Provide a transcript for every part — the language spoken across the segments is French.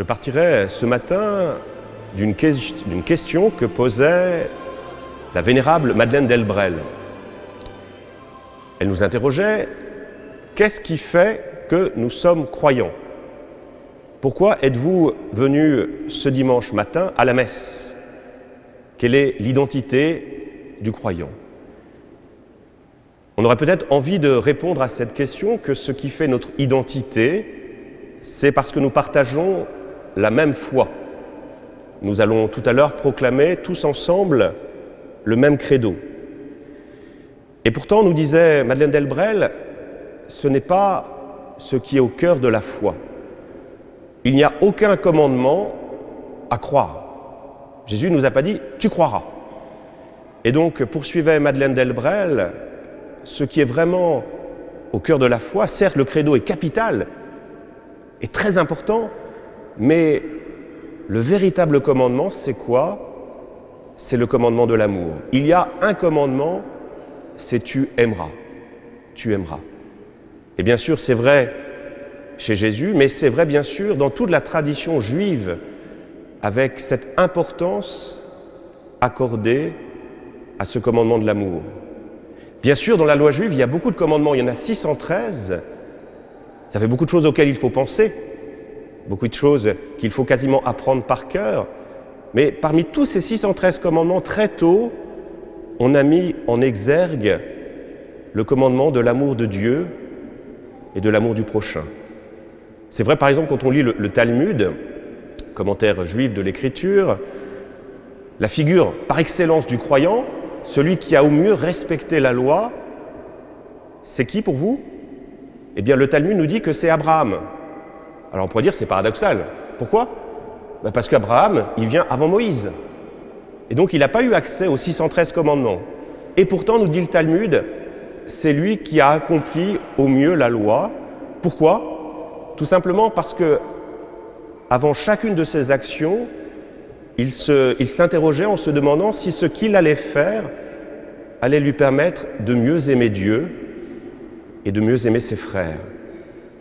Je partirai ce matin d'une question que posait la vénérable Madeleine Delbrel. Elle nous interrogeait « Qu'est-ce qui fait que nous sommes croyants ? Pourquoi êtes-vous venus ce dimanche matin à la messe ? Quelle est l'identité du croyant ?» On aurait peut-être envie de répondre à cette question que ce qui fait notre identité, c'est parce que nous partageons la même foi. Nous allons tout à l'heure proclamer tous ensemble le même credo. Et pourtant, nous disait Madeleine Delbrel, ce n'est pas ce qui est au cœur de la foi. Il n'y a aucun commandement à croire. Jésus ne nous a pas dit « tu croiras ». Et donc, poursuivait Madeleine Delbrel, ce qui est vraiment au cœur de la foi, certes le credo est capital, est très important, mais le véritable commandement, c'est quoi ? C'est le commandement de l'amour. Il y a un commandement, c'est « tu aimeras ». Tu aimeras. Et bien sûr, c'est vrai chez Jésus, mais c'est vrai bien sûr dans toute la tradition juive, avec cette importance accordée à ce commandement de l'amour. Bien sûr, dans la loi juive, il y a beaucoup de commandements, il y en a 613. Ça fait beaucoup de choses auxquelles il faut penser, beaucoup de choses qu'il faut quasiment apprendre par cœur. Mais parmi tous ces 613 commandements, très tôt, on a mis en exergue le commandement de l'amour de Dieu et de l'amour du prochain. C'est vrai, par exemple, quand on lit le Talmud, commentaire juif de l'Écriture, la figure par excellence du croyant, celui qui a au mieux respecté la loi, c'est qui pour vous ? Eh bien, le Talmud nous dit que c'est Abraham. Alors on pourrait dire que c'est paradoxal. Pourquoi ? Parce qu'Abraham, il vient avant Moïse. Et donc il n'a pas eu accès aux 613 commandements. Et pourtant, nous dit le Talmud, c'est lui qui a accompli au mieux la loi. Pourquoi ? Tout simplement parce que, avant chacune de ses actions, il s'interrogeait en se demandant si ce qu'il allait faire allait lui permettre de mieux aimer Dieu et de mieux aimer ses frères.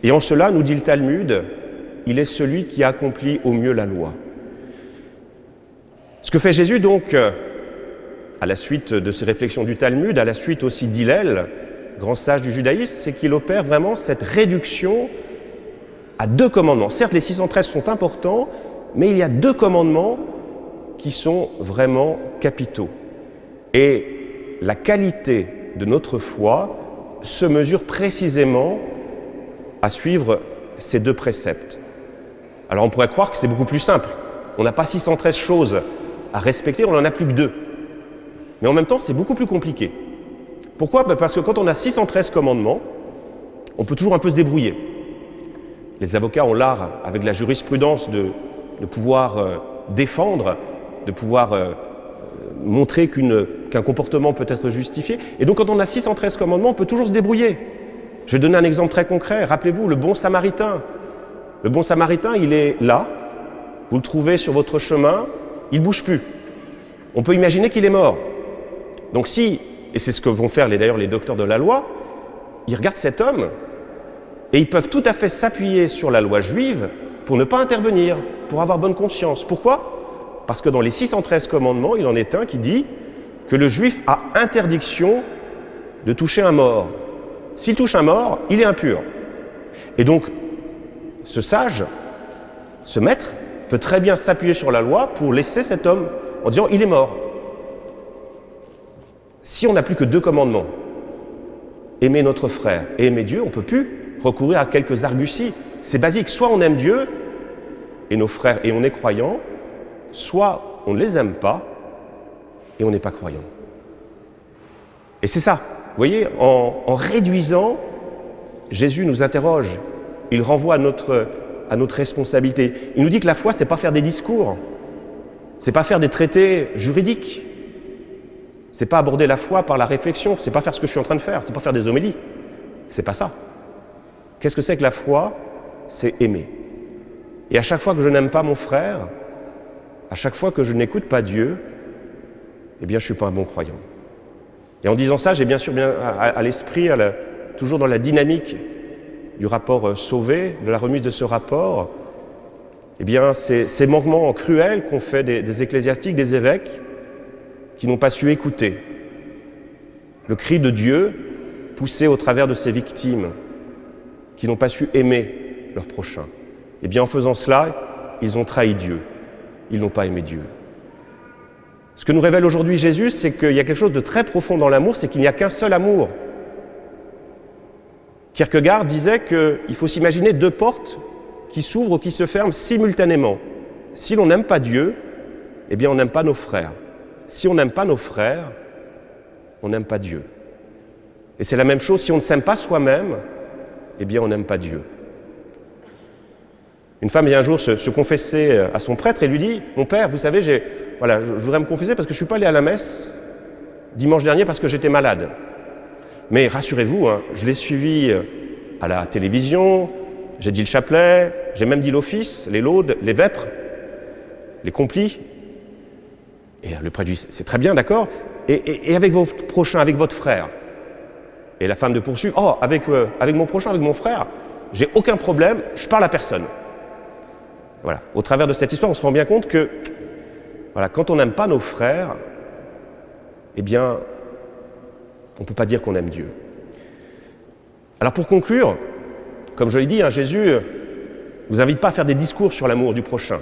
Et en cela, nous dit le Talmud, il est celui qui a accompli au mieux la loi. Ce que fait Jésus donc, à la suite de ces réflexions du Talmud, à la suite aussi d'Hillel, grand sage du judaïsme, c'est qu'il opère vraiment cette réduction à 2 commandements. Certes, les 613 sont importants, mais il y a 2 commandements qui sont vraiment capitaux. Et la qualité de notre foi se mesure précisément à suivre ces 2 préceptes. Alors on pourrait croire que c'est beaucoup plus simple. On n'a pas 613 choses à respecter, on n'en a plus que 2. Mais en même temps, c'est beaucoup plus compliqué. Pourquoi ? Parce que quand on a 613 commandements, on peut toujours un peu se débrouiller. Les avocats ont l'art, avec la jurisprudence, de pouvoir défendre, de pouvoir montrer qu'un comportement peut être justifié. Et donc quand on a 613 commandements, on peut toujours se débrouiller. Je vais donner un exemple très concret. Rappelez-vous, le bon samaritain. Le bon samaritain, il est là, vous le trouvez sur votre chemin, il ne bouge plus. On peut imaginer qu'il est mort. Donc si, et c'est ce que vont faire d'ailleurs les docteurs de la loi, ils regardent cet homme et ils peuvent tout à fait s'appuyer sur la loi juive pour ne pas intervenir, pour avoir bonne conscience. Pourquoi ? Parce que dans les 613 commandements, il en est un qui dit que le juif a interdiction de toucher un mort. S'il touche un mort, il est impur. Et donc, ce sage, ce maître, peut très bien s'appuyer sur la loi pour laisser cet homme en disant « il est mort ». Si on n'a plus que 2 commandements, aimer notre frère et aimer Dieu, on ne peut plus recourir à quelques arguties. C'est basique, soit on aime Dieu et nos frères et on est croyant, soit on ne les aime pas et on n'est pas croyant. Et c'est ça, vous voyez, en réduisant, Jésus nous interroge, il renvoie à notre responsabilité. Il nous dit que la foi, c'est pas faire des discours, c'est pas faire des traités juridiques, c'est pas aborder la foi par la réflexion, c'est pas faire ce que je suis en train de faire, c'est pas faire des homélies, c'est pas ça. Qu'est-ce que c'est que la foi ? C'est aimer. Et à chaque fois que je n'aime pas mon frère, à chaque fois que je n'écoute pas Dieu, eh bien je suis pas un bon croyant. Et en disant ça, j'ai bien sûr à l'esprit, toujours dans la dynamique du rapport Sauvé, de la remise de ce rapport, Eh bien, ces manquements cruels qu'ont fait des ecclésiastiques, des évêques, qui n'ont pas su écouter le cri de Dieu poussé au travers de ces victimes, qui n'ont pas su aimer leur prochain. Eh bien, en faisant cela, ils ont trahi Dieu. Ils n'ont pas aimé Dieu. Ce que nous révèle aujourd'hui Jésus, c'est qu'il y a quelque chose de très profond dans l'amour, c'est qu'il n'y a qu'un seul amour. Kierkegaard disait qu'il faut s'imaginer deux portes qui s'ouvrent ou qui se ferment simultanément. Si l'on n'aime pas Dieu, eh bien on n'aime pas nos frères. Si on n'aime pas nos frères, on n'aime pas Dieu. Et c'est la même chose, si on ne s'aime pas soi-même, eh bien on n'aime pas Dieu. Une femme vient un jour se confesser à son prêtre et lui dit « Mon père, vous savez, je voudrais me confesser parce que je ne suis pas allé à la messe dimanche dernier parce que j'étais malade. Mais rassurez-vous, je l'ai suivi à la télévision, j'ai dit le chapelet, j'ai même dit l'office, les laudes, les vêpres, les complis. » Et le prêtre dit « C'est très bien, d'accord. Et avec votre prochain, avec votre frère ?» Et la femme de poursuit « Oh, avec mon prochain, avec mon frère, j'ai aucun problème, je parle à personne. » Voilà. Au travers de cette histoire, on se rend bien compte que quand on n'aime pas nos frères, eh bien, on ne peut pas dire qu'on aime Dieu. Alors pour conclure, comme je l'ai dit, Jésus ne vous invite pas à faire des discours sur l'amour du prochain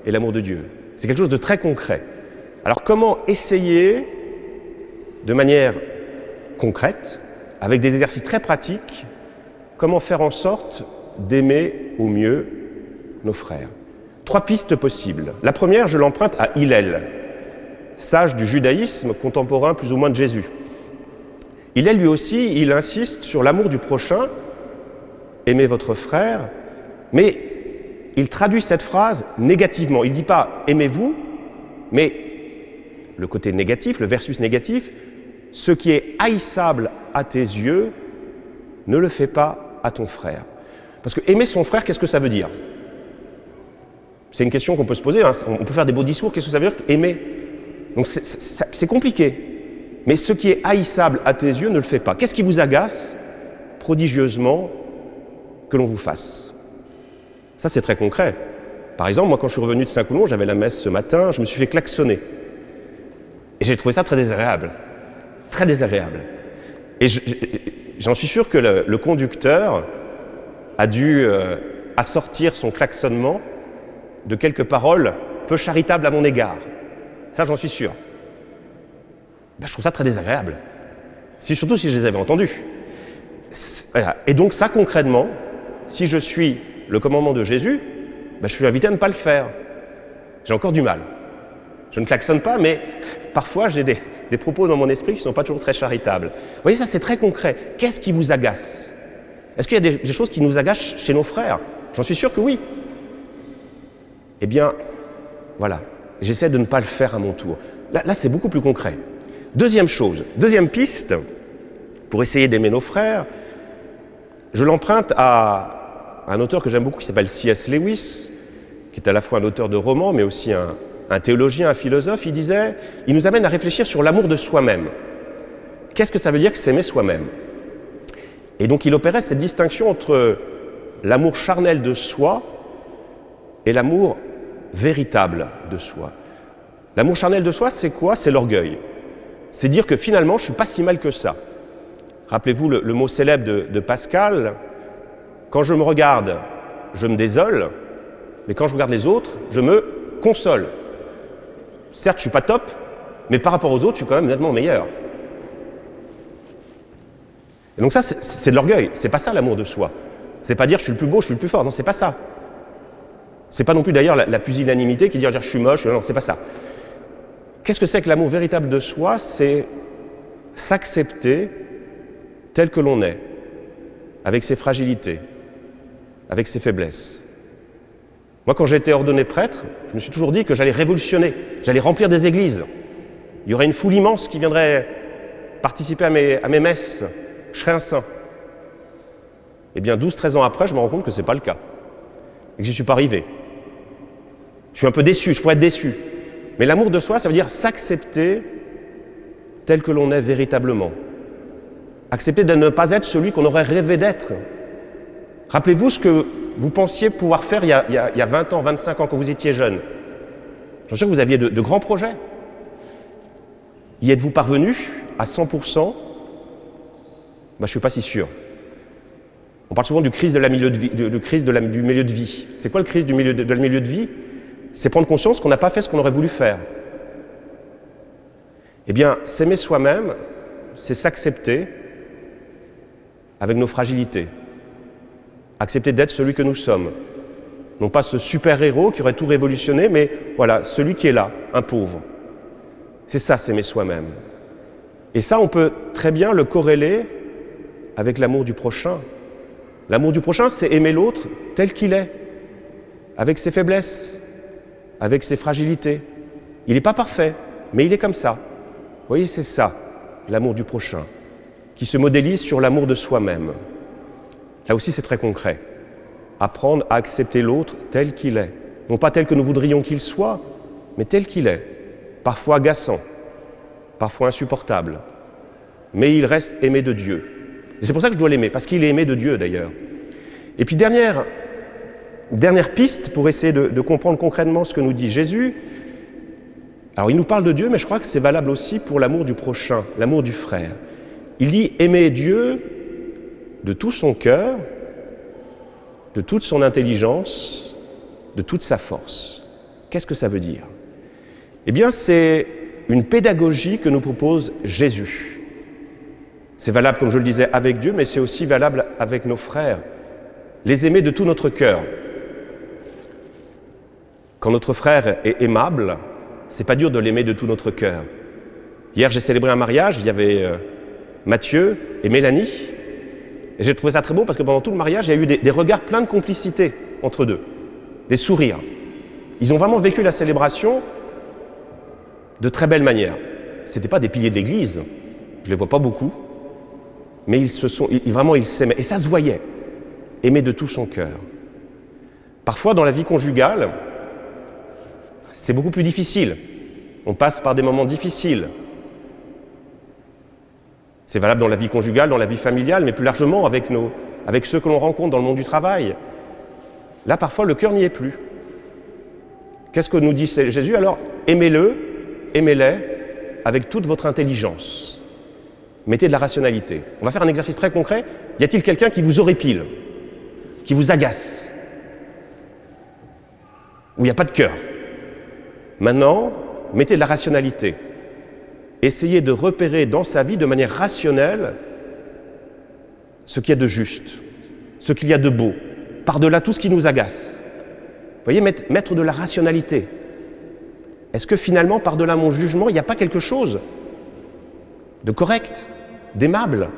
et l'amour de Dieu. C'est quelque chose de très concret. Alors comment essayer, de manière concrète, avec des exercices très pratiques, comment faire en sorte d'aimer au mieux nos frères? 3 pistes possibles. La première, je l'emprunte à Hillel, sage du judaïsme contemporain plus ou moins de Jésus. Hillel, lui aussi, il insiste sur l'amour du prochain, aimez votre frère, mais il traduit cette phrase négativement. Il ne dit pas aimez-vous, mais le côté négatif, le versus négatif, ce qui est haïssable à tes yeux, ne le fais pas à ton frère. Parce que aimer son frère, qu'est-ce que ça veut dire? C'est une question qu'on peut se poser, on peut faire des beaux discours, qu'est-ce que ça veut dire aimer? Donc c'est compliqué. Mais ce qui est haïssable à tes yeux, ne le fais pas. Qu'est-ce qui vous agace prodigieusement que l'on vous fasse? Ça, c'est très concret. Par exemple, moi, quand je suis revenu de Saint-Coulomb, j'avais la messe ce matin, je me suis fait klaxonner. Et j'ai trouvé ça très désagréable. Très désagréable. Et j'en suis sûr que le conducteur a dû assortir son klaxonnement de quelques paroles peu charitables à mon égard. Ça, j'en suis sûr. Je trouve ça très désagréable. Surtout si je les avais entendus. Et donc ça, concrètement, si je suis le commandement de Jésus, je suis invité à ne pas le faire. J'ai encore du mal. Je ne klaxonne pas, mais parfois j'ai des propos dans mon esprit qui ne sont pas toujours très charitables. Vous voyez, ça c'est très concret. Qu'est-ce qui vous agace? Est-ce qu'il y a des choses qui nous agacent chez nos frères? J'en suis sûr que oui. Eh bien, voilà, j'essaie de ne pas le faire à mon tour. Là c'est beaucoup plus concret. Deuxième chose, deuxième piste, pour essayer d'aimer nos frères, je l'emprunte à un auteur que j'aime beaucoup qui s'appelle C.S. Lewis, qui est à la fois un auteur de romans, mais aussi un théologien, un philosophe. Il nous amène à réfléchir sur l'amour de soi-même. Qu'est-ce que ça veut dire que s'aimer soi-même? Et donc il opérait cette distinction entre l'amour charnel de soi et l'amour véritable de soi. L'amour charnel de soi, c'est quoi? C'est l'orgueil. C'est dire que finalement, je ne suis pas si mal que ça. Rappelez-vous le mot célèbre de Pascal, quand je me regarde, je me désole, mais quand je regarde les autres, je me console. Certes, je ne suis pas top, mais par rapport aux autres, je suis quand même nettement meilleur. Et donc ça, c'est de l'orgueil. C'est pas ça l'amour de soi. C'est pas dire je suis le plus beau, je suis le plus fort. Non, c'est pas ça. C'est pas non plus d'ailleurs la pusillanimité qui dit je suis moche. Non, c'est pas ça. Qu'est-ce que c'est que l'amour véritable de soi? C'est s'accepter tel que l'on est, avec ses fragilités, avec ses faiblesses. Moi, quand j'ai été ordonné prêtre, je me suis toujours dit que j'allais révolutionner, j'allais remplir des églises. Il y aurait une foule immense qui viendrait participer à mes messes. Je serais un saint. Eh bien, 12-13 ans après, je me rends compte que ce n'est pas le cas. Et que je n'y suis pas arrivé. Je suis un peu déçu, je pourrais être déçu. Mais l'amour de soi, ça veut dire s'accepter tel que l'on est véritablement. Accepter de ne pas être celui qu'on aurait rêvé d'être. Rappelez-vous ce que vous pensiez pouvoir faire il y a 20 ans, 25 ans, quand vous étiez jeune. Je suis sûr que vous aviez de grands projets. Y êtes-vous parvenu à 100%? Je ne suis pas si sûr. On parle souvent du crise de la milieu de vie, du milieu de vie. C'est quoi le crise du milieu de milieu de vie? C'est prendre conscience qu'on n'a pas fait ce qu'on aurait voulu faire. Eh bien, s'aimer soi-même, c'est s'accepter avec nos fragilités. Accepter d'être celui que nous sommes. Non pas ce super-héros qui aurait tout révolutionné, mais voilà, celui qui est là, un pauvre. C'est ça, s'aimer soi-même. Et ça, on peut très bien le corréler avec l'amour du prochain. L'amour du prochain, c'est aimer l'autre tel qu'il est, avec ses faiblesses, avec ses fragilités. Il n'est pas parfait, mais il est comme ça. Vous voyez, c'est ça, l'amour du prochain, qui se modélise sur l'amour de soi-même. Là aussi, c'est très concret. Apprendre à accepter l'autre tel qu'il est. Non pas tel que nous voudrions qu'il soit, mais tel qu'il est. Parfois agaçant, parfois insupportable. Mais il reste aimé de Dieu. Et c'est pour ça que je dois l'aimer, parce qu'il est aimé de Dieu d'ailleurs. Et puis dernière piste pour essayer de comprendre concrètement ce que nous dit Jésus. Alors il nous parle de Dieu, mais je crois que c'est valable aussi pour l'amour du prochain, l'amour du frère. Il dit aimer Dieu de tout son cœur, de toute son intelligence, de toute sa force. Qu'est-ce que ça veut dire? Eh bien, c'est une pédagogie que nous propose Jésus. C'est valable, comme je le disais, avec Dieu, mais c'est aussi valable avec nos frères. Les aimer de tout notre cœur. Quand notre frère est aimable, c'est pas dur de l'aimer de tout notre cœur. Hier, j'ai célébré un mariage, il y avait Mathieu et Mélanie. Et j'ai trouvé ça très beau parce que pendant tout le mariage, il y a eu des regards pleins de complicité entre deux, des sourires. Ils ont vraiment vécu la célébration de très belle manière. Ce n'étaient pas des piliers de l'église, je ne les vois pas beaucoup, mais ils s'aimaient. Et ça se voyait, aimer de tout son cœur. Parfois, dans la vie conjugale, c'est beaucoup plus difficile. On passe par des moments difficiles. C'est valable dans la vie conjugale, dans la vie familiale, mais plus largement avec ceux que l'on rencontre dans le monde du travail. Là, parfois, le cœur n'y est plus. Qu'est-ce que nous dit Jésus? Alors, aimez-les avec toute votre intelligence. Mettez de la rationalité. On va faire un exercice très concret. Y a-t-il quelqu'un qui vous horripile, qui vous agace, où il n'y a pas de cœur? Maintenant, mettez de la rationalité. Essayez de repérer dans sa vie de manière rationnelle ce qu'il y a de juste, ce qu'il y a de beau, par-delà tout ce qui nous agace. Vous voyez, mettre de la rationalité. Est-ce que finalement, par-delà mon jugement, il n'y a pas quelque chose de correct, d'aimable?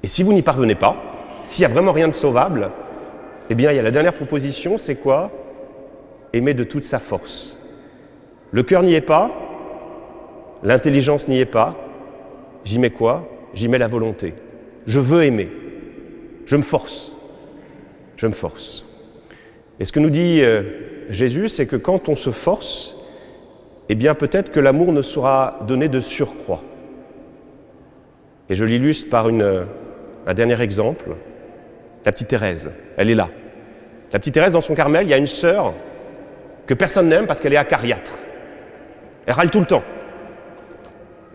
Et si vous n'y parvenez pas, s'il n'y a vraiment rien de sauvable, eh bien, il y a la dernière proposition, c'est quoi? Aimer de toute sa force. Le cœur n'y est pas, l'intelligence n'y est pas. J'y mets quoi? J'y mets la volonté. Je veux aimer. Je me force. Je me force. Et ce que nous dit Jésus, c'est que quand on se force, eh bien peut-être que l'amour ne sera donné de surcroît. Et je l'illustre par un dernier exemple. La petite Thérèse, elle est là. La petite Thérèse, dans son Carmel, il y a une sœur que personne n'aime parce qu'elle est acariâtre. Elle râle tout le temps.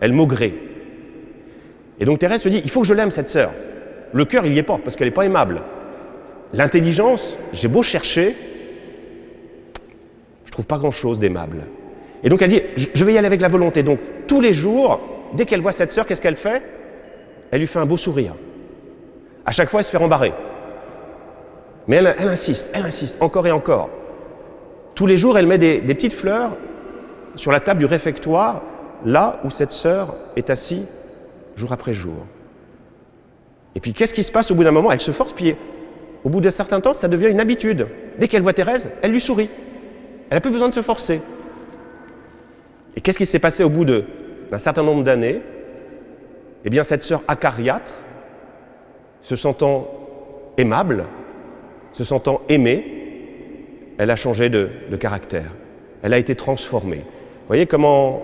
Elle maugrée. Et donc Thérèse se dit, il faut que je l'aime, cette sœur. Le cœur, il n'y est pas, parce qu'elle n'est pas aimable. L'intelligence, j'ai beau chercher, je ne trouve pas grand-chose d'aimable. Et donc elle dit, je vais y aller avec la volonté. Donc tous les jours, dès qu'elle voit cette sœur, qu'est-ce qu'elle fait? Elle lui fait un beau sourire. À chaque fois, elle se fait rembarrer. Mais elle insiste, encore et encore. Tous les jours, elle met des petites fleurs sur la table du réfectoire, là où cette sœur est assise jour après jour. Et puis, qu'est-ce qui se passe au bout d'un moment? Elle se force, puis au bout d'un certain temps, ça devient une habitude. Dès qu'elle voit Thérèse, elle lui sourit. Elle n'a plus besoin de se forcer. Et qu'est-ce qui s'est passé au bout d'un certain nombre d'années? Eh bien, cette sœur acariâtre, se sentant aimable, se sentant aimée, elle a changé de caractère. Elle a été transformée. Vous voyez comment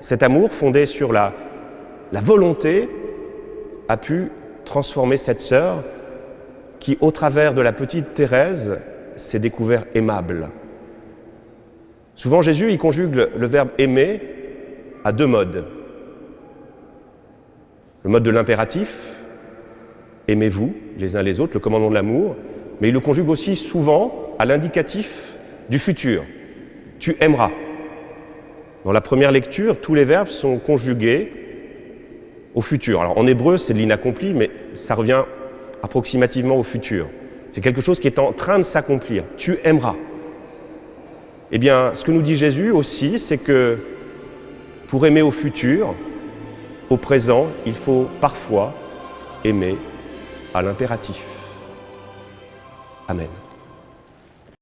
cet amour fondé sur la volonté a pu transformer cette sœur qui, au travers de la petite Thérèse, s'est découvert aimable. Souvent, Jésus il conjugue le verbe « aimer » à deux modes. Le mode de l'impératif, « aimez-vous les uns les autres », le commandement de l'amour, mais il le conjugue aussi souvent à l'indicatif du futur, « tu aimeras ». Dans la première lecture, tous les verbes sont conjugués au futur. Alors en hébreu, c'est de l'inaccompli, mais ça revient approximativement au futur. C'est quelque chose qui est en train de s'accomplir. Tu aimeras. Eh bien, ce que nous dit Jésus aussi, c'est que pour aimer au futur, au présent, il faut parfois aimer à l'impératif. Amen.